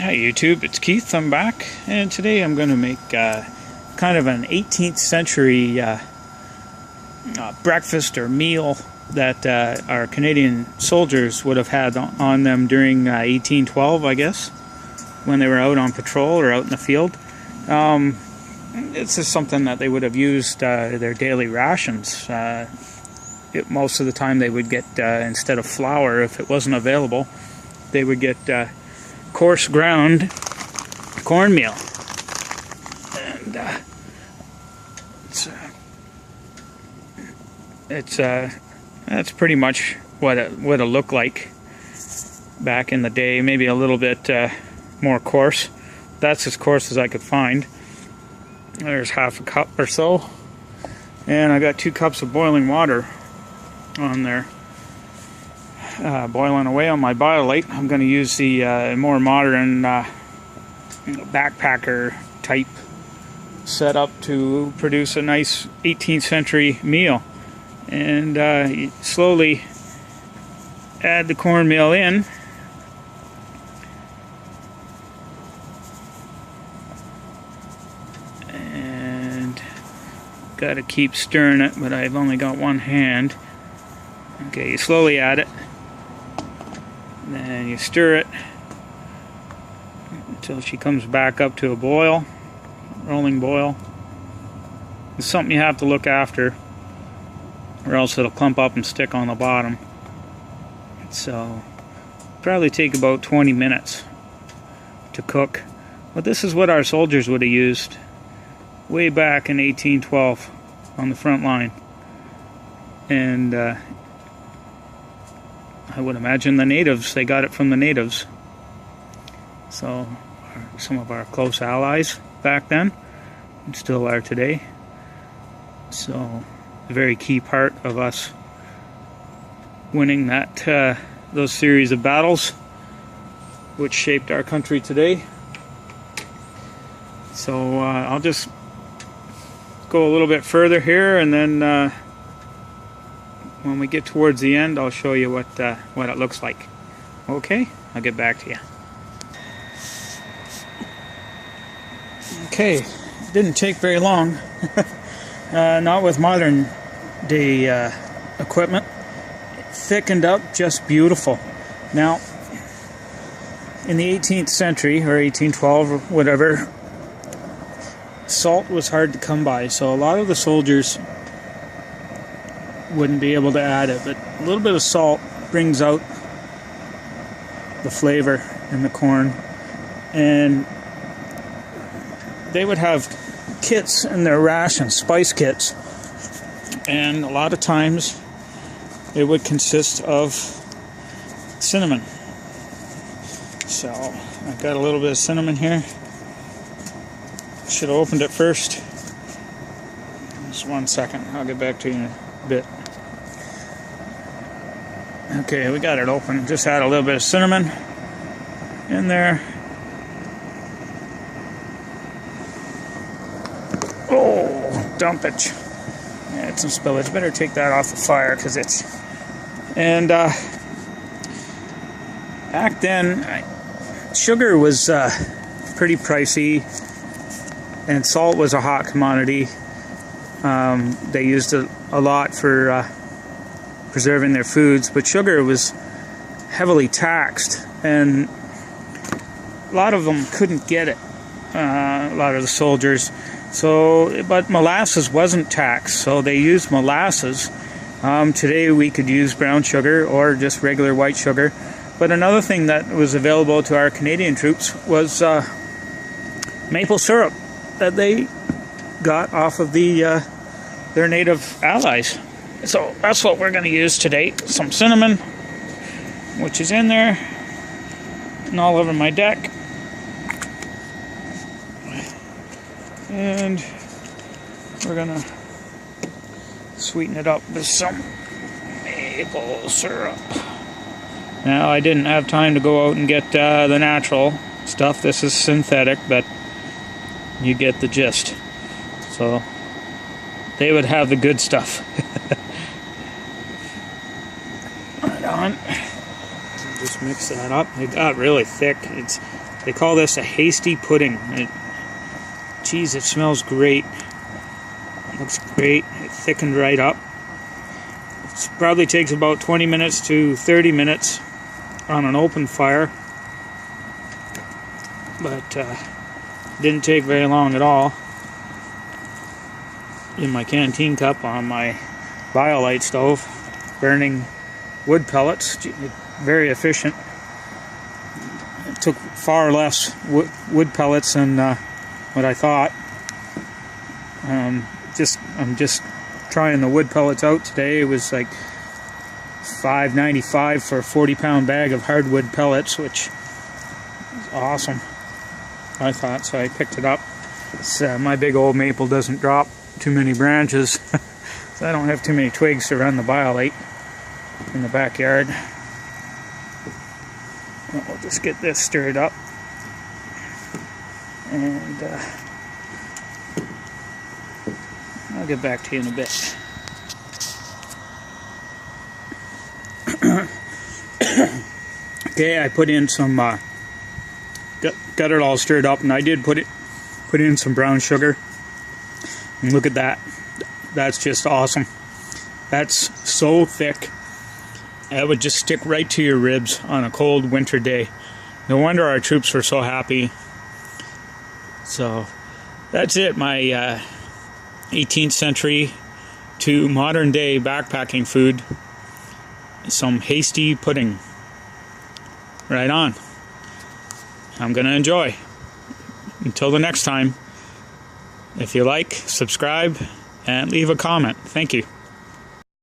Hi YouTube, it's Keith. I'm back, and today I'm going to make kind of an 18th century breakfast or meal that our Canadian soldiers would have had on them during 1812, I guess, when they were out on patrol or out in the field. This is something that they would have used their daily rations. Most of the time they would get, instead of flour, if it wasn't available, they would get coarse ground cornmeal, and that's pretty much what it looked like back in the day. Maybe a little bit more coarse. That's as coarse as I could find. There's half a cup or so, and I got 2 cups of boiling water on there. Boiling away on my BioLite. I'm going to use the more modern backpacker type setup to produce a nice 18th century meal. And you slowly add the cornmeal in. And got to keep stirring it, but I've only got one hand. Okay, you slowly add it. And you stir it until she comes back up to a boil, rolling boil. It's something you have to look after, or else it'll clump up and stick on the bottom. So, probably take about 20 minutes to cook. But this is what our soldiers would have used way back in 1812 on the front line. And I would imagine the natives, they got it from the natives. So, some of our close allies back then, and still are today. So, a very key part of us winning those series of battles, which shaped our country today. So, I'll just go a little bit further here, and then when we get towards the end, I'll show you what it looks like. Okay, I'll get back to you. Okay, didn't take very long. Not with modern day equipment. It thickened up just beautiful. Now, in the 18th century, or 1812, or whatever, salt was hard to come by, so a lot of the soldiers wouldn't be able to add it, but a little bit of salt brings out the flavor in the corn. And they would have kits in their rations, spice kits, and a lot of times it would consist of cinnamon. So I've got a little bit of cinnamon here. Should have opened it first. Just 1 second, I'll get back to you in a bit. Okay, we got it open. Just add a little bit of cinnamon in there. Oh, dump it. Yeah, it's some spillage. Better take that off the fire because it's... And back then, sugar was pretty pricey, and salt was a hot commodity. They used it a lot for preserving their foods, but sugar was heavily taxed, and a lot of them couldn't get it, a lot of the soldiers. So, but molasses wasn't taxed, so they used molasses. Today we could use brown sugar or just regular white sugar. But another thing that was available to our Canadian troops was maple syrup that they got off of their native allies. So that's what we're going to use today. Some cinnamon, which is in there and all over my deck. And we're going to sweeten it up with some maple syrup. Now, I didn't have time to go out and get the natural stuff. This is synthetic, but you get the gist. So they would have the good stuff. Right on. Just mix that up. It got really thick. It's They call this a hasty pudding. Geez, it smells great. It looks great. It thickened right up. It probably takes about 20 minutes to 30 minutes on an open fire. But didn't take very long at all. In my canteen cup on my BioLite stove, burning wood pellets. Very efficient. It took far less wood pellets than what I thought. I'm just trying the wood pellets out today. It was like $5.95 for a 40-pound bag of hardwood pellets, which is awesome, I thought, so I picked it up. My big old maple doesn't drop too many branches, so I don't have too many twigs to run the BioLite in the backyard. We'll just get this stirred up, and I'll get back to you in a bit. Okay, I put in some, got it all stirred up, and I did put in some brown sugar. And look at that. That's just awesome. That's so thick. That would just stick right to your ribs on a cold winter day. No wonder our troops were so happy. So that's it, my 18th century to modern day backpacking food. Some hasty pudding. Right on. I'm gonna enjoy. Until the next time, if you like, subscribe and leave a comment. Thank you.